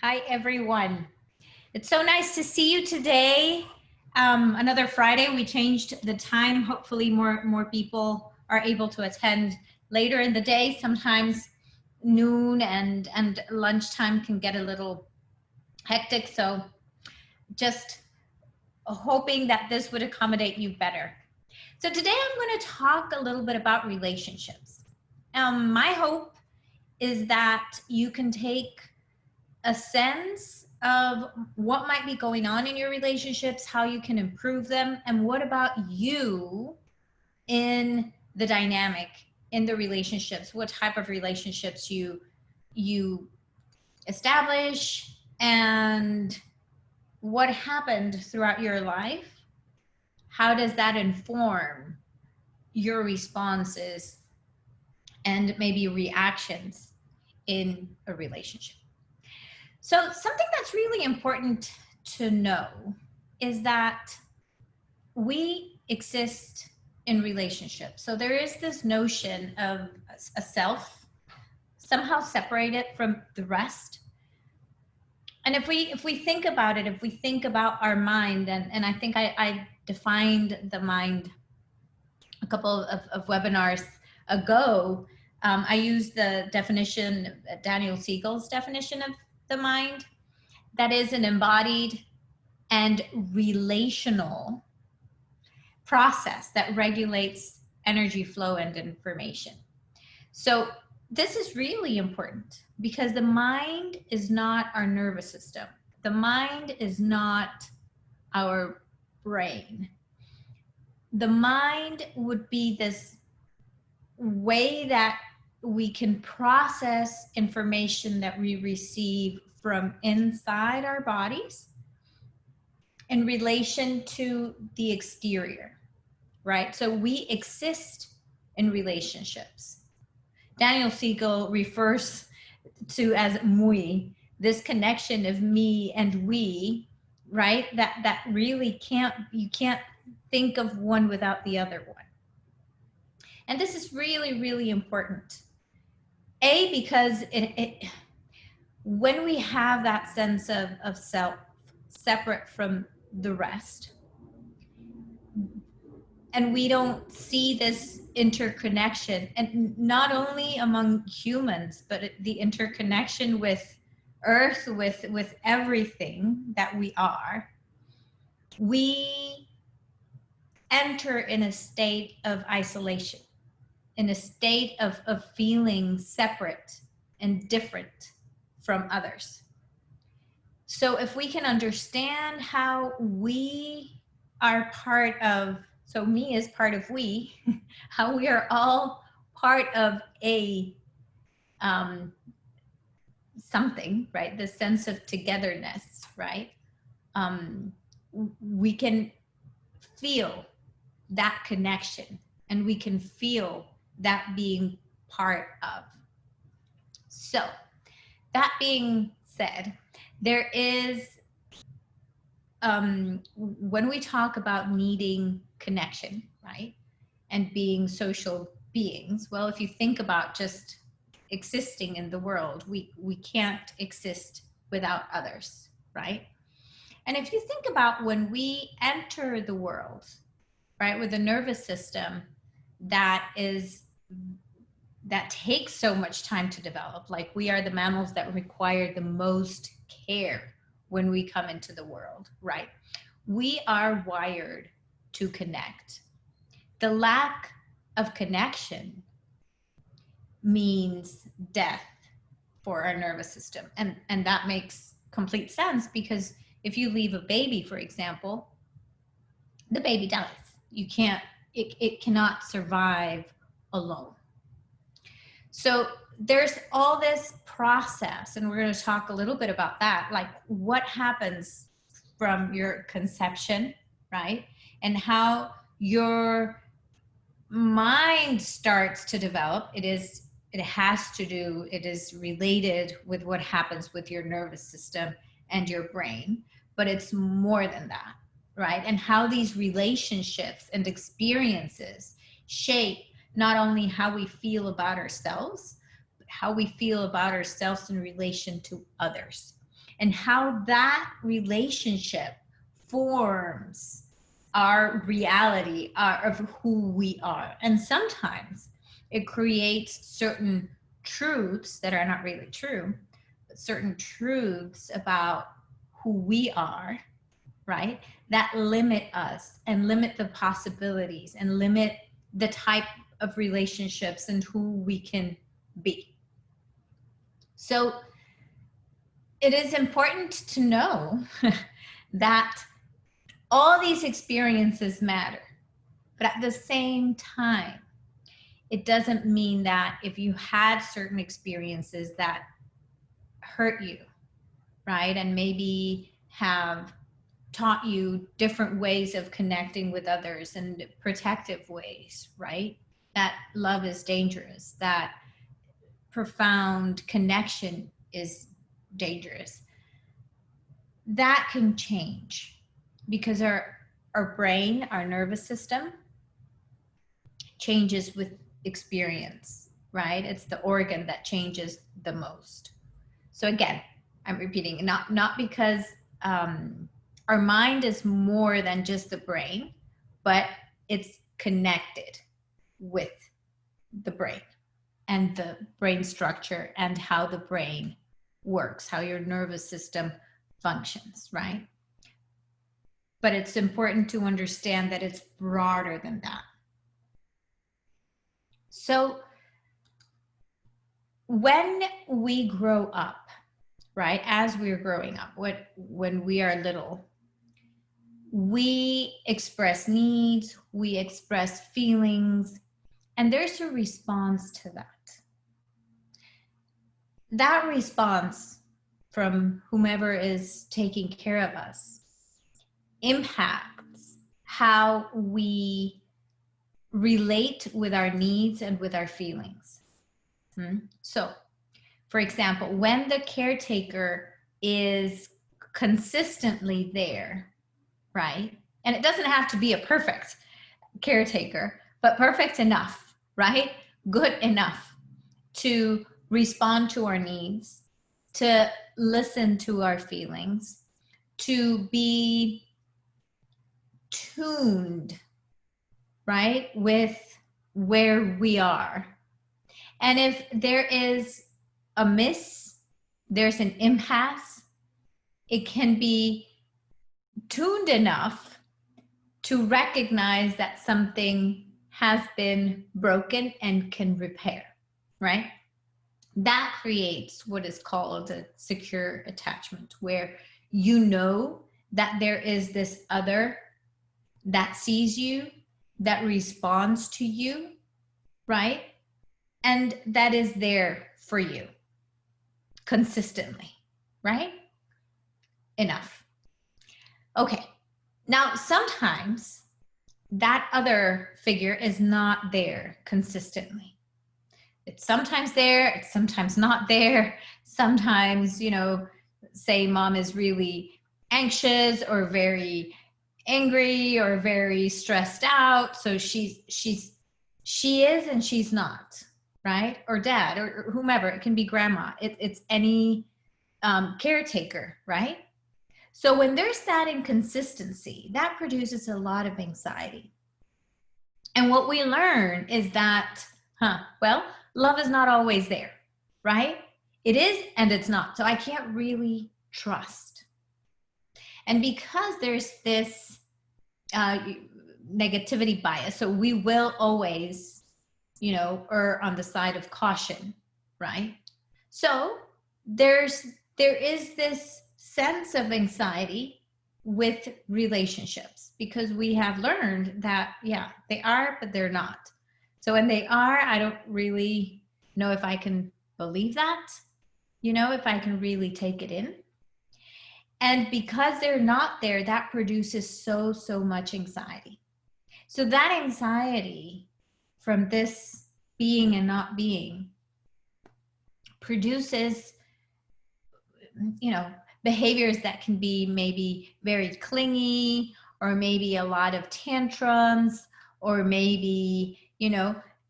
Hi, everyone. It's so nice to see you today. Another Friday. We changed the time. Hopefully more people are able to attend later in the day. Sometimes noon and lunchtime can get a little hectic. So just hoping that this would accommodate you better. So today I'm going to talk a little bit about relationships. My hope is that you can take a sense of what might be going on in your relationships, how you can improve them, and what about you in the dynamic, in the relationships, what type of relationships you establish, and what happened throughout your life. How does that inform your responses and maybe reactions in a relationship? So something that's really important to know is that we exist in relationships. So there is this notion of a self, somehow separated from the rest. And if we think about it, if we think about our mind, and I think I defined the mind a couple of webinars ago, I used the definition, Daniel Siegel's definition of the mind, that is an embodied and relational process that regulates energy flow and information. So this is really important because the mind is not our nervous system. The mind is not our brain. The mind would be this way that we can process information that we receive from inside our bodies in relation to the exterior, right? So we exist in relationships. Daniel Siegel refers to as muy, this connection of me and we, right? That really you can't think of one without the other one. And this is really, really important. Because when we have that sense of self separate from the rest, and we don't see this interconnection, and not only among humans, but the interconnection with Earth, with everything that we are, we enter in a state of isolation, in a state of feeling separate and different from others. So if we can understand how we are part of, so me is part of we, how we are all part of a something, right? The sense of togetherness, right? We can feel that connection, and we can feel that being part of. So that being said, there is, when we talk about needing connection, right, and being social beings, well, if you think about just existing in the world, we can't exist without others, right? And if you think about when we enter the world, right, with a nervous system that takes so much time to develop, like we are the mammals that require the most care when we come into the world, right? We are wired to connect. The lack of connection means death for our nervous system. And that makes complete sense, because if you leave a baby, for example, the baby dies. It cannot survive alone. So there's all this process, and we're going to talk a little bit about that, like what happens from your conception, right? And how your mind starts to develop. It is related with what happens with your nervous system and your brain, but it's more than that, right? And how these relationships and experiences shape not only how we feel about ourselves, but how we feel about ourselves in relation to others. and how that relationship forms our reality of who we are. And sometimes it creates certain truths that are not really true, but certain truths about who we are, right? That limit us and limit the possibilities and limit the type of relationships and who we can be. So it is important to know that all these experiences matter, but at the same time, it doesn't mean that if you had certain experiences that hurt you, right, and maybe have taught you different ways of connecting with others and protective ways, right, that love is dangerous, that profound connection is dangerous, that can change because our brain, our nervous system changes with experience, right? It's the organ that changes the most. So again, I'm repeating, not because our mind is more than just the brain, but it's connected with the brain and the brain structure and how the brain works, how your nervous system functions, right? But it's important to understand that it's broader than that. So when we grow up, right, as we're growing up, when we are little, we express needs, we express feelings, and there's a response to that. That response from whomever is taking care of us impacts how we relate with our needs and with our feelings. So, for example, when the caretaker is consistently there, right? And it doesn't have to be a perfect caretaker, but perfect enough, right? Good enough to respond to our needs, to listen to our feelings, to be tuned, right, with where we are. And if there is a miss, there's an impasse, it can be tuned enough to recognize that something has been broken and can repair, right? That creates what is called a secure attachment, where you know that there is this other that sees you, that responds to you, right? And that is there for you consistently, right? Enough. Okay. Now, sometimes that other figure is not there consistently. It's sometimes there, it's sometimes not there. Sometimes, say mom is really anxious or very angry or very stressed out. So she is and she's not, right? Or dad or whomever. It can be grandma. It's any caretaker, right? So when there's that inconsistency, that produces a lot of anxiety. And what we learn is that, love is not always there, right? It is and it's not. So I can't really trust. And because there's this negativity bias, so we will always, err on the side of caution, right? So there is this sense of anxiety with relationships because we have learned that, they are, but they're not. So when they are, I don't really know if I can believe that, if I can really take it in. And because they're not there, that produces so much anxiety. So that anxiety from this being and not being produces, behaviors that can be maybe very clingy, or maybe a lot of tantrums, or maybe,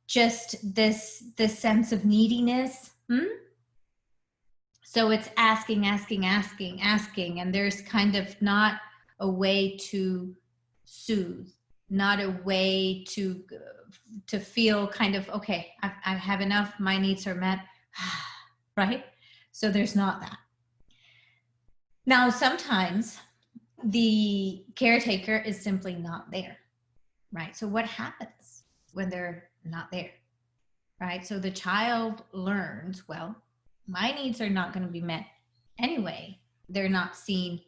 just this sense of neediness. So it's asking, asking, asking, asking, and there's kind of not a way to soothe, not a way to feel kind of, okay, I have enough, my needs are met, right? So there's not that. Now, sometimes the caretaker is simply not there, right? So what happens when they're not there, right? So the child learns, well, my needs are not going to be met anyway. They're not seen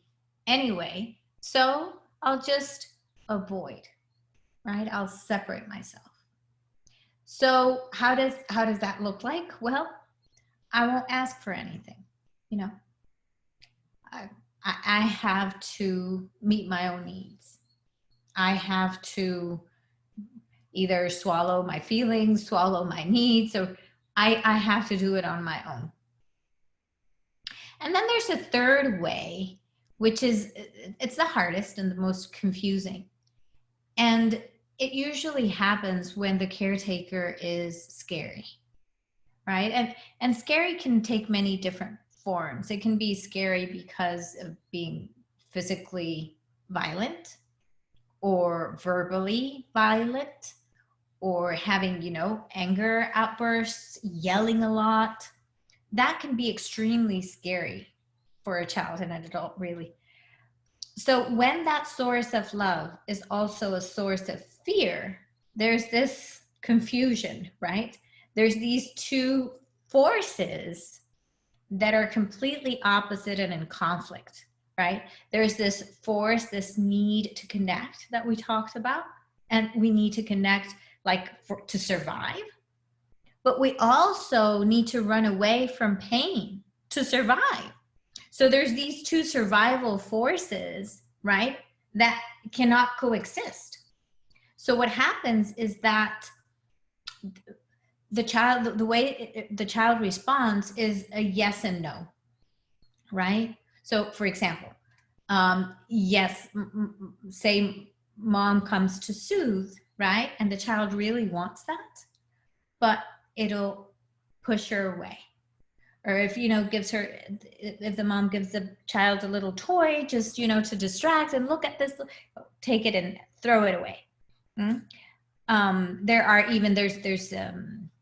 anyway. So I'll just avoid, right? I'll separate myself. So how does that look like? Well, I won't ask for anything. You know, I have to meet my own needs. I have to either swallow my feelings, swallow my needs, or I have to do it on my own. And then there's a third way, which is, it's the hardest and the most confusing. And it usually happens when the caretaker is scary, right? And scary can take many different forms. It can be scary because of being physically violent or verbally violent or having, you know, anger outbursts, yelling a lot. That can be extremely scary for a child and an adult, really. So when that source of love is also a source of fear, there's this confusion, right? There's these two forces that are completely opposite and in conflict, right? There's this force, this need to connect that we talked about, and we need to connect to survive. But we also need to run away from pain to survive. So there's these two survival forces, right, that cannot coexist. So what happens is that the child, the way the child responds is a yes and no, right? So for example, yes, say mom comes to soothe, right? And the child really wants that, but it'll push her away. Or if, you know, if the mom gives the child a little toy, just, you know, to distract and look at this, take it and throw it away.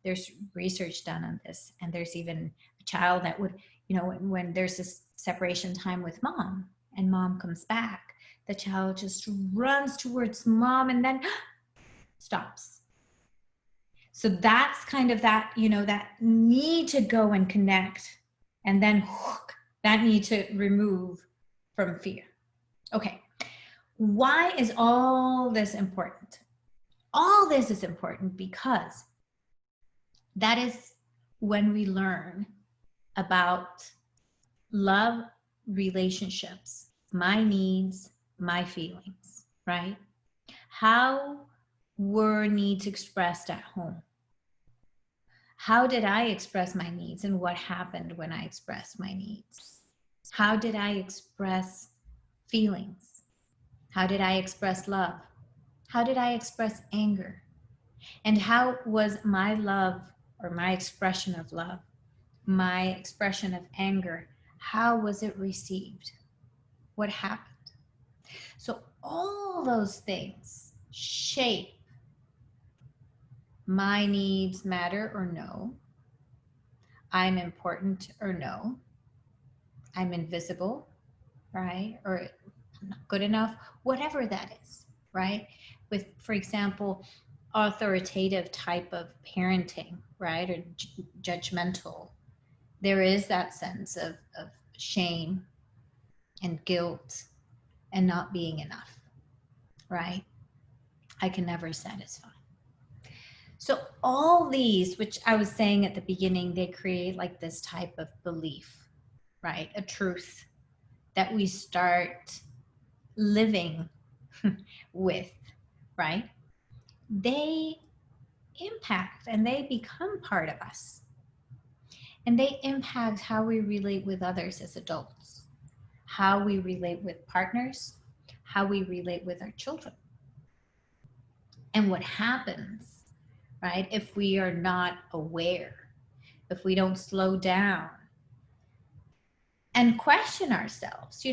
There's research done on this, and there's even a child that would, you know, when there's this separation time with mom and mom comes back, the child just runs towards mom and then stops. So that's kind of that, you know, that need to go and connect, and then that need to remove from fear. Okay, why is all this important? All this is important because that is when we learn about love, relationships, my needs, my feelings, right? How were needs expressed at home? How did I express my needs, and what happened when I expressed my needs? How did I express feelings? How did I express love? How did I express anger? And how was my love, or my expression of love, my expression of anger, how was it received? What happened? So all those things shape my needs matter or no, I'm important or no, I'm invisible, right? Or I'm not good enough, whatever that is, right? With, for example, authoritative type of parenting, right? Or judgmental, there is that sense of shame and guilt and not being enough, right? I can never satisfy. So all these, which I was saying at the beginning, they create like this type of belief, right? A truth that we start living with, right? They impact and they become part of us. And they impact how we relate with others as adults, how we relate with partners, how we relate with our children. And what happens, right, if we are not aware, if we don't slow down, and question ourselves,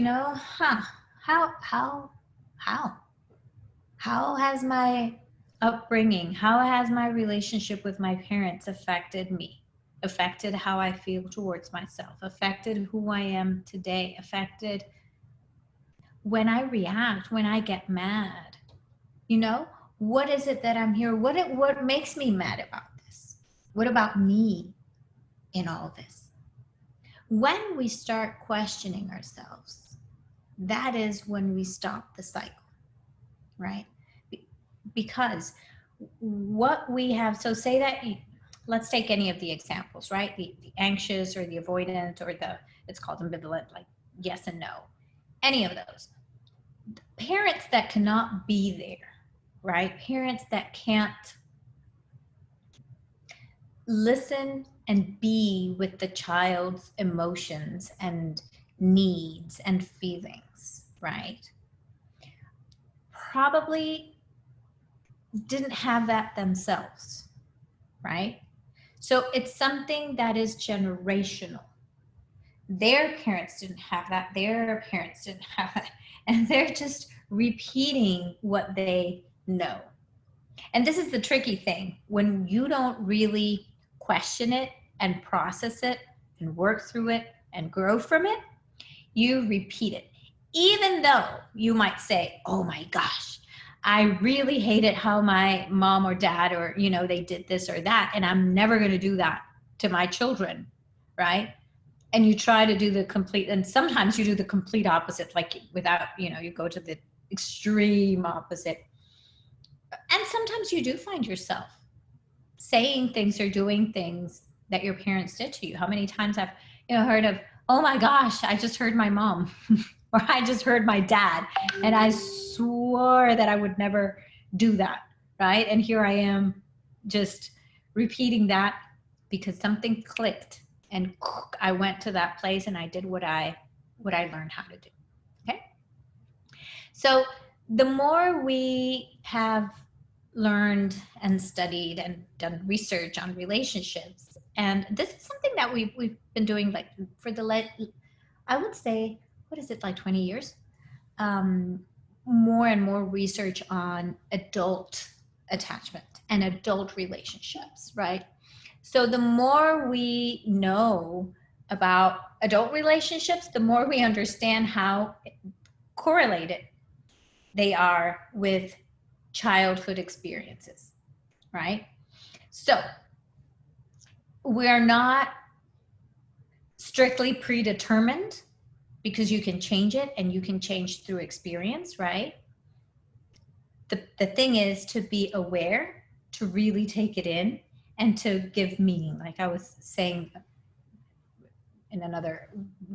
how has my upbringing, how has my relationship with my parents affected me, affected how I feel towards myself, affected who I am today, affected when I react, when I get mad, what is it that I'm here? What makes me mad about this? What about me in all of this? When we start questioning ourselves, that is when we stop the cycle, right? Because what we have, so say that, let's take any of the examples, right? The anxious or the avoidant or it's called ambivalent, like yes and no, any of those. Parents that cannot be there, right? Parents that can't listen and be with the child's emotions and needs and feelings, right? Probably didn't have that themselves, right? So it's something that is generational. Their parents didn't have that, their parents didn't have that, and they're just repeating what they know. And this is the tricky thing. When you don't really question it and process it and work through it and grow from it, you repeat it. Even though you might say, oh my gosh, I really hated how my mom or dad or, they did this or that, and I'm never going to do that to my children, right? And you try to do the complete, and sometimes you do the complete opposite, like without, you go to the extreme opposite. And sometimes you do find yourself saying things or doing things that your parents did to you. How many times I've heard of, oh my gosh, I just heard my mom or I just heard my dad and I swore that I would never do that, right? And here I am just repeating that because something clicked and I went to that place and I did what I learned how to do. Okay? So the more we have learned and studied and done research on relationships, and this is something that we've been doing like for I would say, what is it, like 20 years? More and more research on adult attachment and adult relationships, right? So the more we know about adult relationships, the more we understand how correlated they are with childhood experiences, right? So we're not strictly predetermined because you can change it and you can change through experience, right? The thing is to be aware, to really take it in and to give meaning, like I was saying in another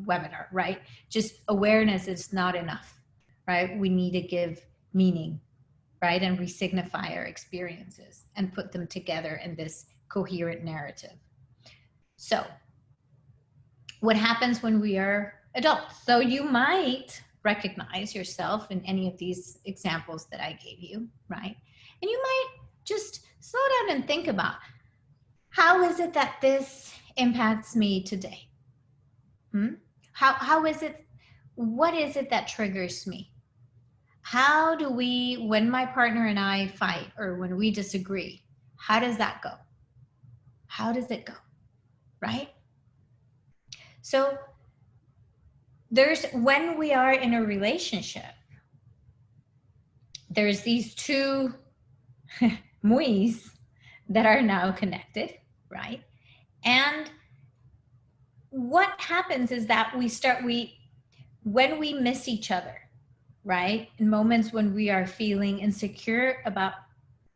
webinar, right? Just awareness is not enough, right? We need to give meaning, right? And re-signify our experiences and put them together in this coherent narrative. So what happens when we are adults? So you might recognize yourself in any of these examples that I gave you, right? And you might just slow down and think about, how is it that this impacts me today? How is it, what is it that triggers me? How do we, when my partner and I fight or when we disagree, how does that go? How does it go, right? So when we are in a relationship, there's these two muis that are now connected, right? And what happens is that when we miss each other, right? In moments when we are feeling insecure about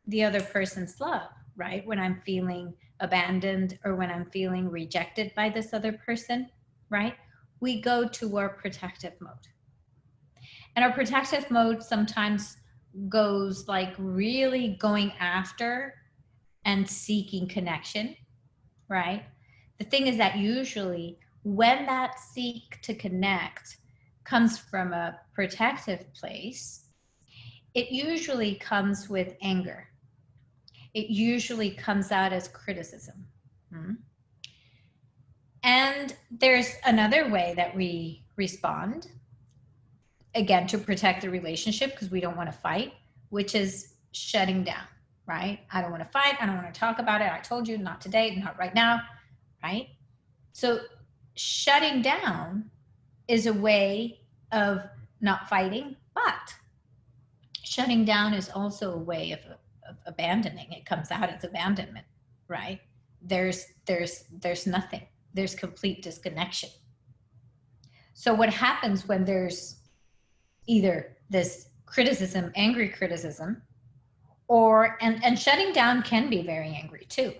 the other person's love, right? When I'm feeling abandoned or when I'm feeling rejected by this other person, right? We go to our protective mode. And our protective mode sometimes goes like really going after and seeking connection, right? The thing is that usually when that seek to connect comes from a protective place, it usually comes with anger. It usually comes out as criticism. And there's another way that we respond, again, to protect the relationship because we don't want to fight, which is shutting down, right? I don't want to fight. I don't want to talk about it. I told you, not today, not right now, right? So shutting down is a way of not fighting, but shutting down is also a way of abandoning. It comes out as abandonment, right? There's nothing. There's complete disconnection. So what happens when there's either this criticism, angry criticism, or and shutting down can be very angry too,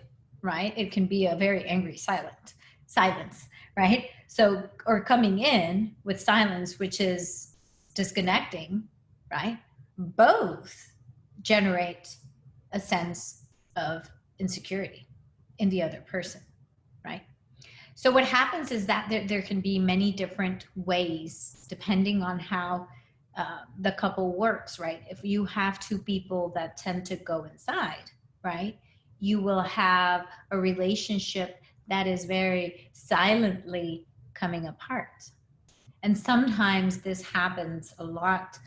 right? It can be a very angry silence, right? So, or coming in with silence, which is disconnecting, right? Both generate a sense of insecurity in the other person, right? So what happens is that there can be many different ways depending on how the couple works, right? If you have two people that tend to go inside, right, you will have a relationship that is very silently coming apart. And sometimes this happens a lot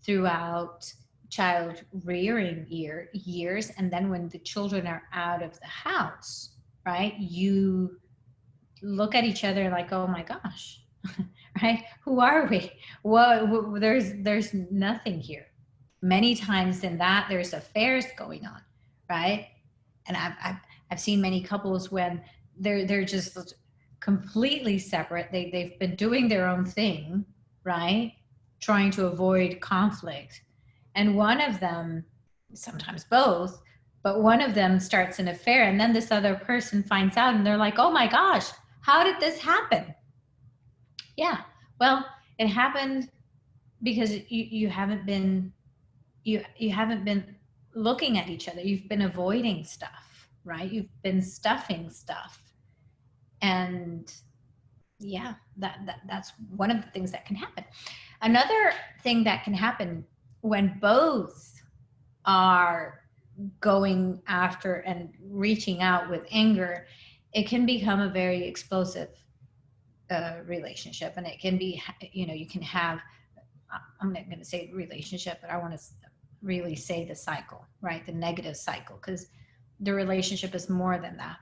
throughout child rearing years. And then when the children are out of the house, right, you look at each other like, oh my gosh, right? Who are we? Well, there's nothing here. Many times in that there's affairs going on, right? And I've seen many couples when they're just completely separate. They've been doing their own thing, right? Trying to avoid conflict. And one of them, sometimes both, but one of them starts an affair, and then this other person finds out and they're like, oh my gosh, how did this happen? Yeah, well, it happened because you haven't been looking at each other. You've been avoiding stuff, right? You've been stuffing stuff. And yeah, that's one of the things that can happen. Another thing that can happen when both are going after and reaching out with anger, it can become a very explosive relationship. And it can be, you can have, I'm not going to say relationship, but I want to really say the cycle, right? The negative cycle, because the relationship is more than that.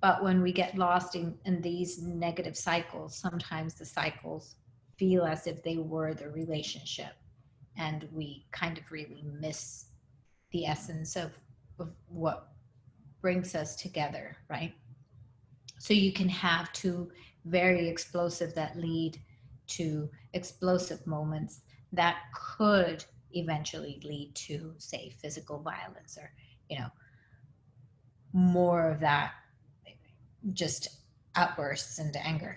But when we get lost in these negative cycles, sometimes the cycles feel as if they were the relationship, and we kind of really miss the essence of what brings us together, right? So you can have two very explosive that lead to explosive moments that could eventually lead to, say, physical violence, or, more of that just outbursts into anger.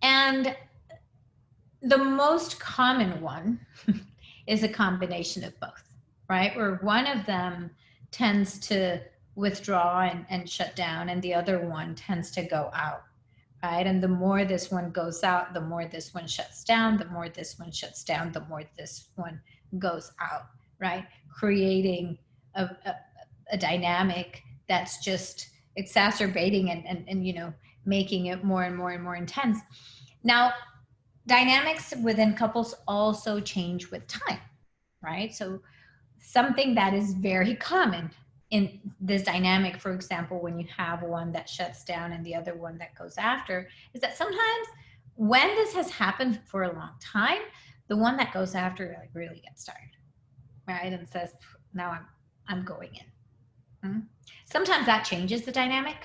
And the most common one is a combination of both, right? Where one of them tends to withdraw and shut down, and the other one tends to go out, right? And the more this one goes out, the more this one shuts down, the more this one shuts down, the more this one goes out, right? Creating a dynamic that's just exacerbating and making it more and more and more intense. Now, dynamics within couples also change with time, right? So something that is very common in this dynamic, for example, when you have one that shuts down and the other one that goes after, is that sometimes when this has happened for a long time, the one that goes after really gets tired, right? And says, now I'm going in. Sometimes that changes the dynamic.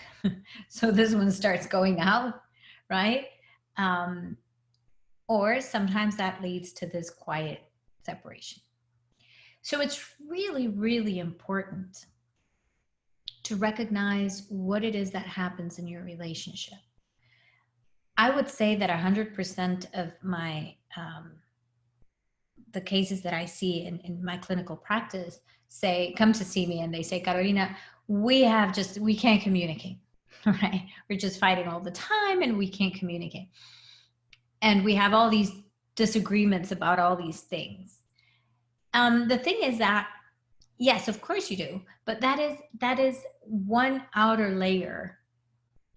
So this one starts going out, right? Or sometimes that leads to this quiet separation. So it's really, really important to recognize what it is that happens in your relationship. I would say that 100% of my the cases that I see in my clinical practice come to see me and they say, Carolina, we can't communicate, right? We're just fighting all the time and we can't communicate. And we have all these disagreements about all these things. The thing is that, yes, of course you do, but that is one outer layer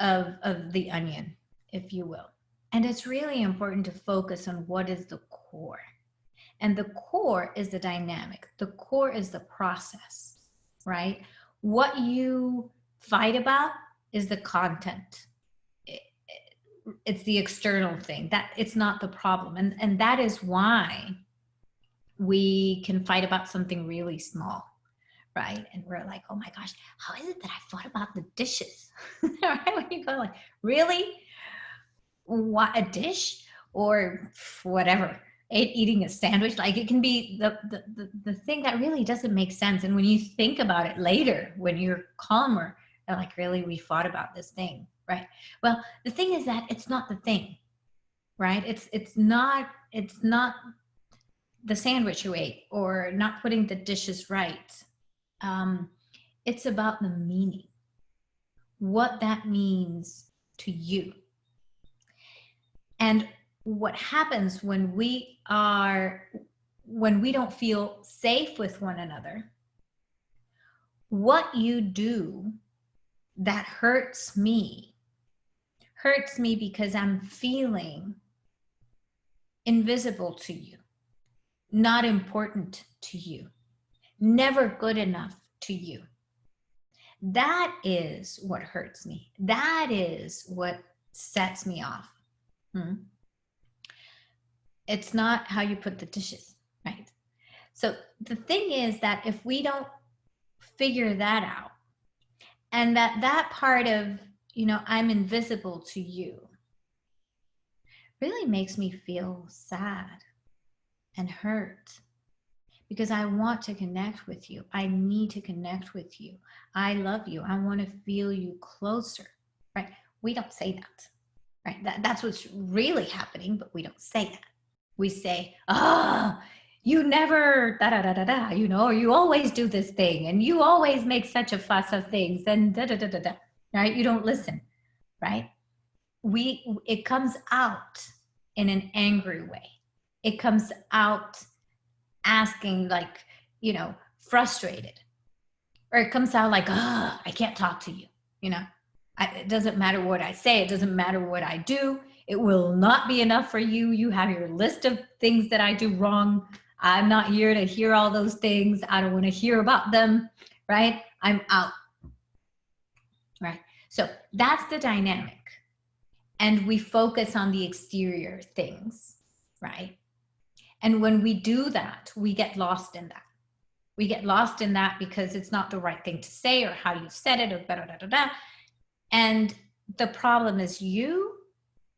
of the onion, if you will. And it's really important to focus on what is the core. And the core is the dynamic. The core is the process, right? What you fight about is the content. It's the external thing. That it's not the problem. And that is why we can fight about something really small, right? And we're like, oh my gosh, how is it that I fought about the dishes? Right? When you go like, really? What, a dish? Or whatever, eating a sandwich? Like, it can be the thing that really doesn't make sense. And when you think about it later, when you're calmer, you're like, really, we fought about this thing, right? Well, the thing is that it's not the thing, right? It's not the sandwich you ate or not putting the dishes right. It's about the meaning, what that means to you. And what happens when we don't feel safe with one another, what you do that hurts me because I'm feeling invisible to you, not important to you, never good enough to you. That is what hurts me. That is what sets me off. It's not how you put the dishes, right? So the thing is that if we don't figure that out, and that part of, I'm invisible to you, really makes me feel sad and hurt, because I want to connect with you. I need to connect with you. I love you. I want to feel you closer, right? We don't say that, right? That's what's really happening, but we don't say that. We say, you never, da-da-da-da-da, or you always do this thing, and you always make such a fuss of things, and da-da-da-da-da, right? You don't listen, right? It comes out in an angry way. It comes out asking, like, frustrated, or it comes out like, I can't talk to you. It doesn't matter what I say. It doesn't matter what I do. It will not be enough for you. You have your list of things that I do wrong. I'm not here to hear all those things. I don't want to hear about them, right? I'm out, right? So that's the dynamic. And we focus on the exterior things, right? And when we do that, we get lost in that. We get lost in that because it's not the right thing to say, or how you said it, or da-da-da-da-da. And the problem is you,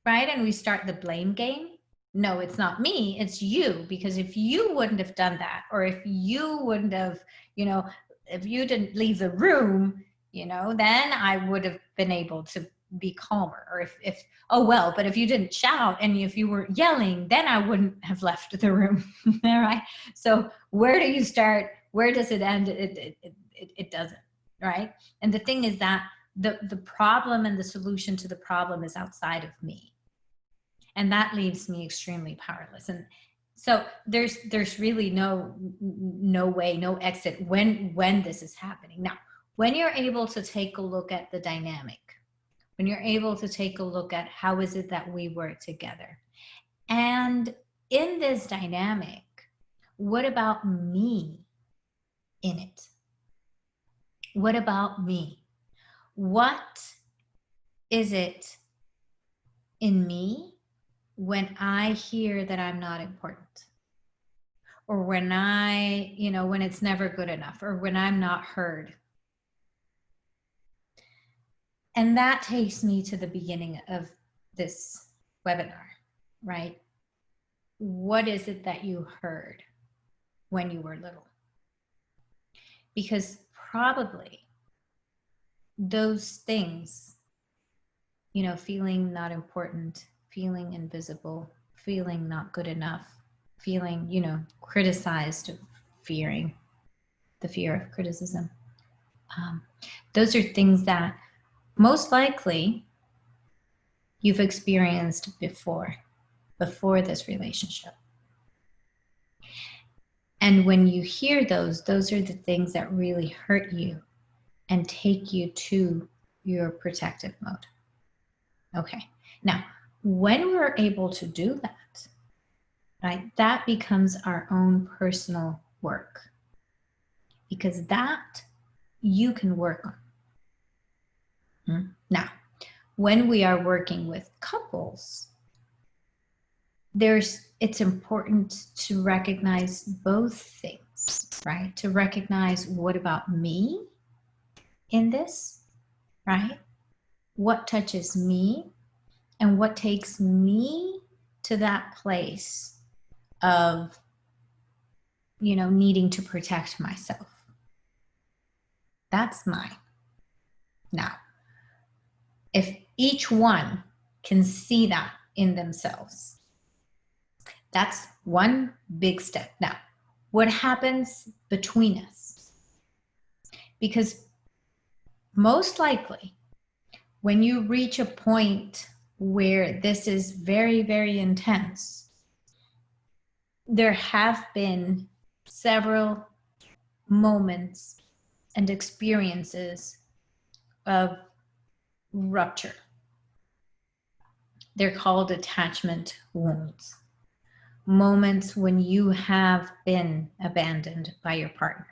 right? And we start the blame game. No, it's not me, it's you. Because if you wouldn't have done that, or if you wouldn't have, if you didn't leave the room, then I would have been able to be calmer. Or but if you didn't shout and if you weren't yelling, then I wouldn't have left the room. All right. So where do you start? Where does it end? It doesn't, right? And the thing is that the problem and the solution to the problem is outside of me. And that leaves me extremely powerless. And so there's really no way, no exit when this is happening. Now, when you're able to take a look at the dynamic, when you're able to take a look at how is it that we work together, and in this dynamic, what about me in it? What about me? What is it in me when I hear that I'm not important? Or when when it's never good enough, or when I'm not heard? And that takes me to the beginning of this webinar, right? What is it that you heard when you were little? Because probably those things, feeling not important, feeling invisible, feeling not good enough, feeling, criticized, fearing, the fear of criticism. Those are things that most likely you've experienced before this relationship. And when you hear those are the things that really hurt you and take you to your protective mode. Okay. Now, when we're able to do that, right, that becomes our own personal work, because that you can work on. Now, when we are working with couples, it's important to recognize both things, right? To recognize, what about me in this, right? What touches me, and what takes me to that place of, needing to protect myself. That's mine. Now, if each one can see that in themselves, that's one big step. Now, what happens between us? Because most likely, when you reach a point where this is very, very intense, there have been several moments and experiences of rupture. They're called attachment wounds. Moments when you have been abandoned by your partner.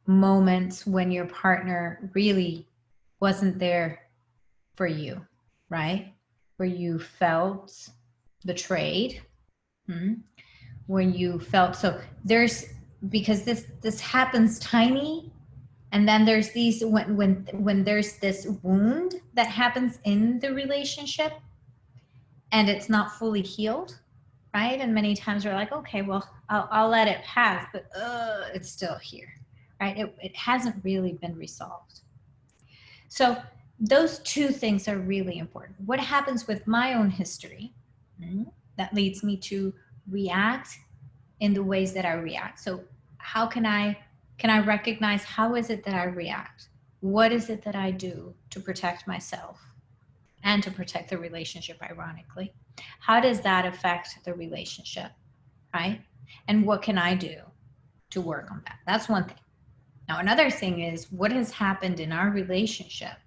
Moments when your partner really wasn't there for you, right? Where you felt betrayed. When you felt, so because this happens tiny, and then there's these, when there's this wound that happens in the relationship and it's not fully healed, right? And many times we're like, okay, well, I'll let it pass, but it's still here, right? It hasn't really been resolved. So those two things are really important. What happens with my own history that leads me to react in the ways that I react? So how can I recognize, how is it that I react? What is it that I do to protect myself and to protect the relationship, ironically? How does that affect the relationship, right? And what can I do to work on that? That's one thing. Now, another thing is, what has happened in our relationship?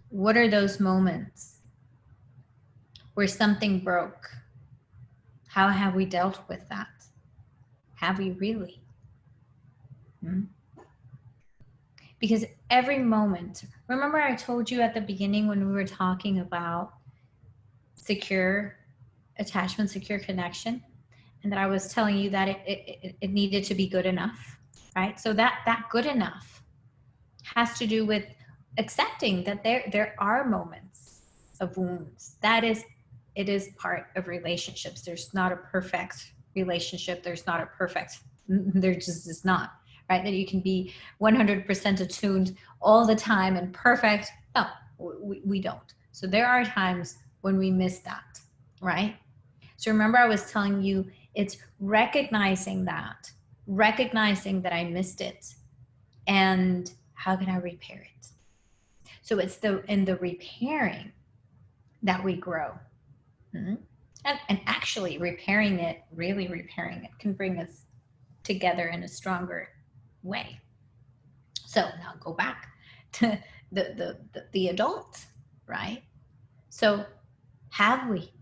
What are those moments where something broke? How have we dealt with that? Have we really? Because every moment, remember I told you at the beginning when we were talking about secure attachment, secure connection, and that I was telling you that it needed to be good enough, right? So that good enough has to do with accepting that there are moments of wounds. It is part of relationships. There's not a perfect relationship. There just is not, right? That you can be 100% attuned all the time and perfect. No, we don't. So there are times when we miss that, right? So remember I was telling you, it's recognizing that I missed it, and how can I repair it? So it's in the repairing that we grow. And actually repairing it can bring us together in a stronger way. So now go back to the adult, right? So have we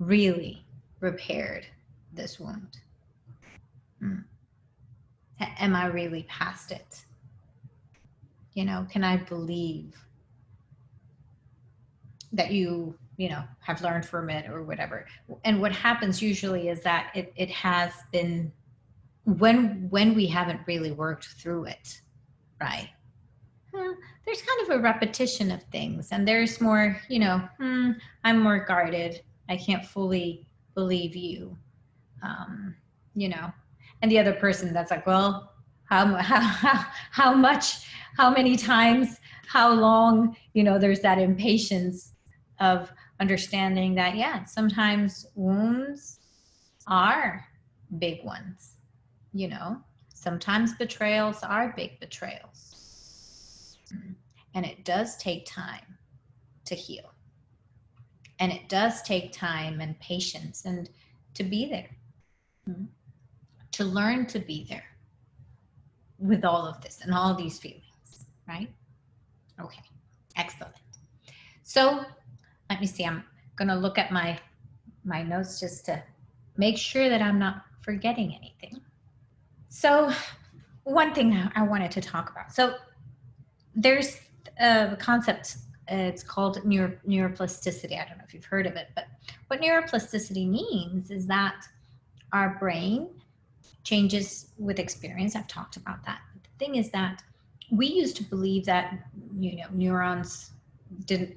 really repaired this wound? Am I really past it? Can I believe that you have learned from it or whatever? And what happens usually is that it has been, when we haven't really worked through it, right? There's kind of a repetition of things, and there's more, I'm more guarded. I can't fully believe you, and the other person that's like, well, how much, how many times, how long, there's that impatience of understanding that, yeah, sometimes wounds are big ones, sometimes betrayals are big betrayals. And it does take time to heal. And it does take time and patience and to be there, to learn to be there with all of this and all these feelings, right? Okay, excellent. So let me see, I'm going to look at my notes just to make sure that I'm not forgetting anything. So one thing I wanted to talk about. So there's a concept, it's called neuroplasticity. I don't know if you've heard of it, but what neuroplasticity means is that our brain changes with experience. I've talked about that. But the thing is that we used to believe that, neurons didn't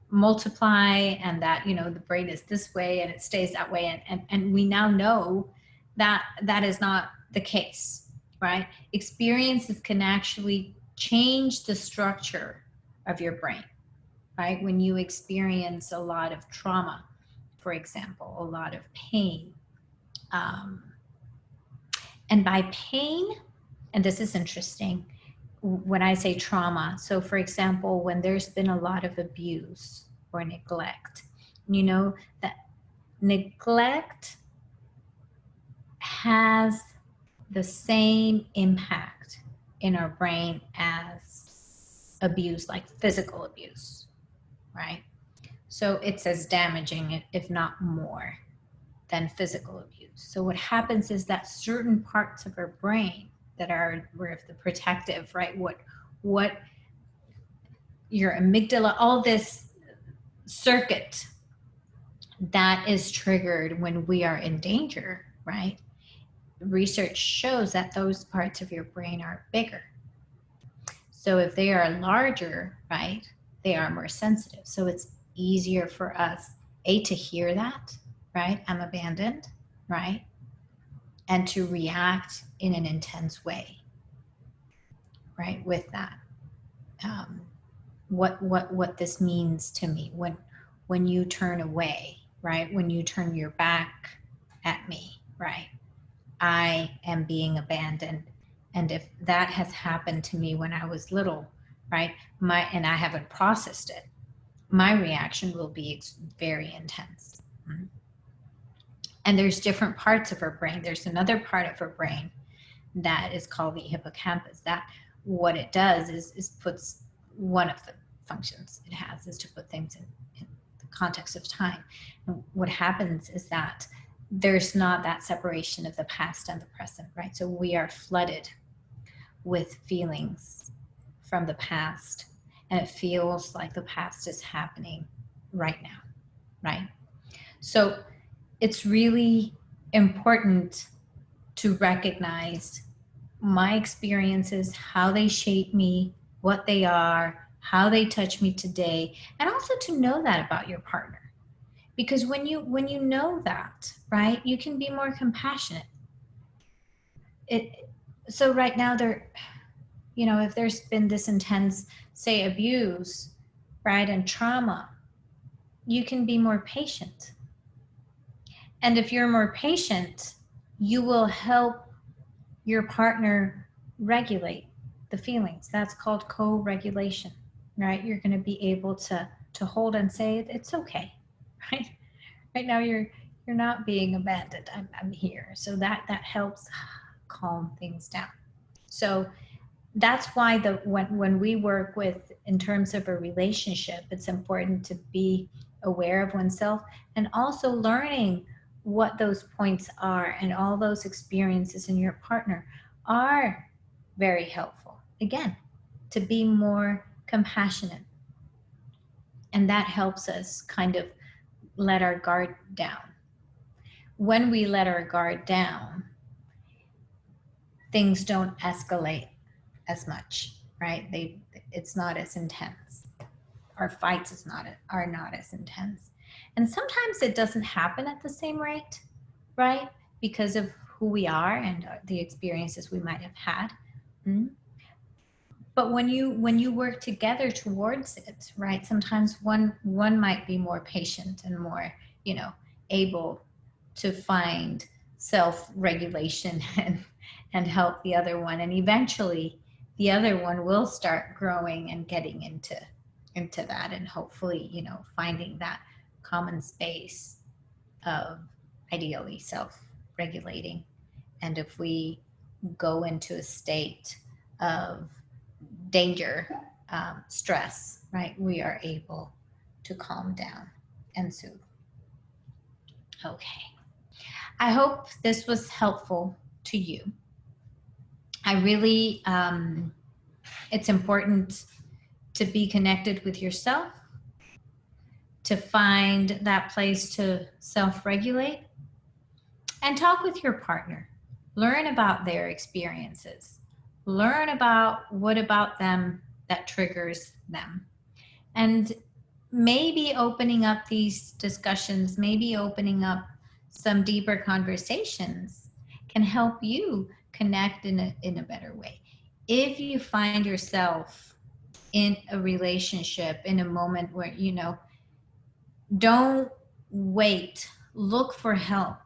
multiply and that, the brain is this way and it stays that way. And we now know that that is not the case, right? Experiences can actually change the structure of your brain, right? When you experience a lot of trauma, for example, a lot of pain. And by pain, and this is interesting, when I say trauma, so for example, when there's been a lot of abuse or neglect, that neglect has the same impact in our brain as abuse, like physical abuse, right? So it's as damaging, if not more, than physical abuse. So what happens is that certain parts of our brain that are the protective, right? What your amygdala, all this circuit that is triggered when we are in danger, right? Research shows that those parts of your brain are bigger. So if they are larger, right, they are more sensitive. So it's easier for us, to hear that, right? I'm abandoned, right? And to react in an intense way, right? With that, what this means to me when you turn away, right? When you turn your back at me, right? I am being abandoned. And if that has happened to me when I was little, right? And I haven't processed it, my reaction will be very intense. And there's different parts of our brain. There's another part of our brain that is called the hippocampus. That what it does is puts, one of the functions it has is to put things in the context of time. And what happens is that there's not that separation of the past and the present, right? So we are flooded with feelings from the past, and it feels like the past is happening right now, right? So it's really important to recognize my experiences, how they shape me, what they are, how they touch me today, and also to know that about your partner. Because when you know that, right, you can be more compassionate. So right now if there's been this intense, say, abuse, right, and trauma, you can be more patient. And if you're more patient, you will help your partner regulate the feelings. That's called co-regulation, right? You're going to be able to hold and say, it's okay, right? Right now you're not being abandoned. I'm here. So that helps calm things down. So that's why when we work with, in terms of a relationship, it's important to be aware of oneself and also learning what those points are, and all those experiences in your partner are very helpful. Again, to be more compassionate. And that helps us kind of let our guard down. When we let our guard down, things don't escalate as much, right? It's not as intense. Our fights are not as intense. And sometimes it doesn't happen at the same rate, right? Because of who we are and the experiences we might have had. But when you work together towards it, right? Sometimes one might be more patient and more, able to find self-regulation and help the other one. And eventually the other one will start growing and getting into that, and hopefully, finding that common space of ideally self-regulating. And if we go into a state of danger, stress, right, we are able to calm down and soothe. Okay. I hope this was helpful to you. I really, it's important to be connected with yourself, to find that place to self-regulate, and talk with your partner. Learn about their experiences. Learn about what about them that triggers them. And maybe opening up these discussions, maybe opening up some deeper conversations can help you connect in a better way. If you find yourself in a relationship, in a moment where, you know, don't wait, look for help.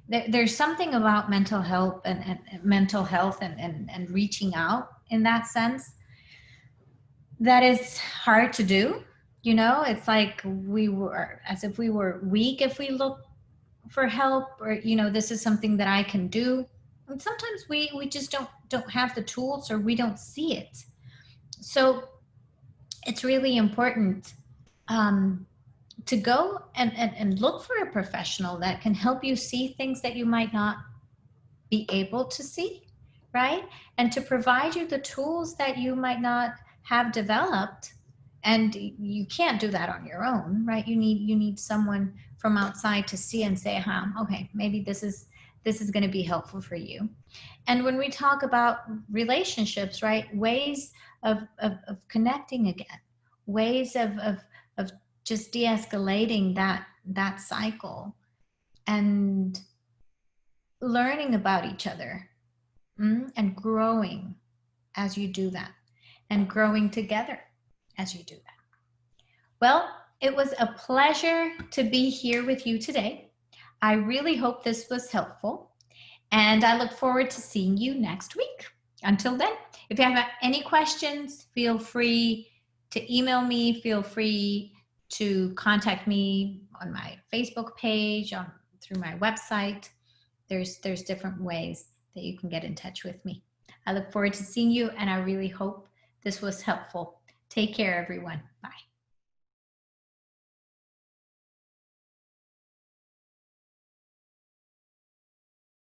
There's something about mental health and reaching out in that sense that is hard to do. You know, it's like as if we were weak if we look for help, or, you know, this is something that I can do. And sometimes we just don't have the tools, or we don't see it. So it's really important to go and look for a professional that can help you see things that you might not be able to see, right? And to provide you the tools that you might not have developed. And you can't do that on your own, right? You need someone from outside to see and say, okay, maybe this is going to be helpful for you. And when we talk about relationships, right, ways of connecting again, ways of just de-escalating that cycle and learning about each other, and growing as you do that, and growing together as you do that. Well, it was a pleasure to be here with you today. I really hope this was helpful, and I look forward to seeing you next week. Until then, if you have any questions, feel free to email me, feel free to contact me on my Facebook page, through my website. There's different ways that you can get in touch with me. I look forward to seeing you, and I really hope this was helpful. Take care, everyone. Bye.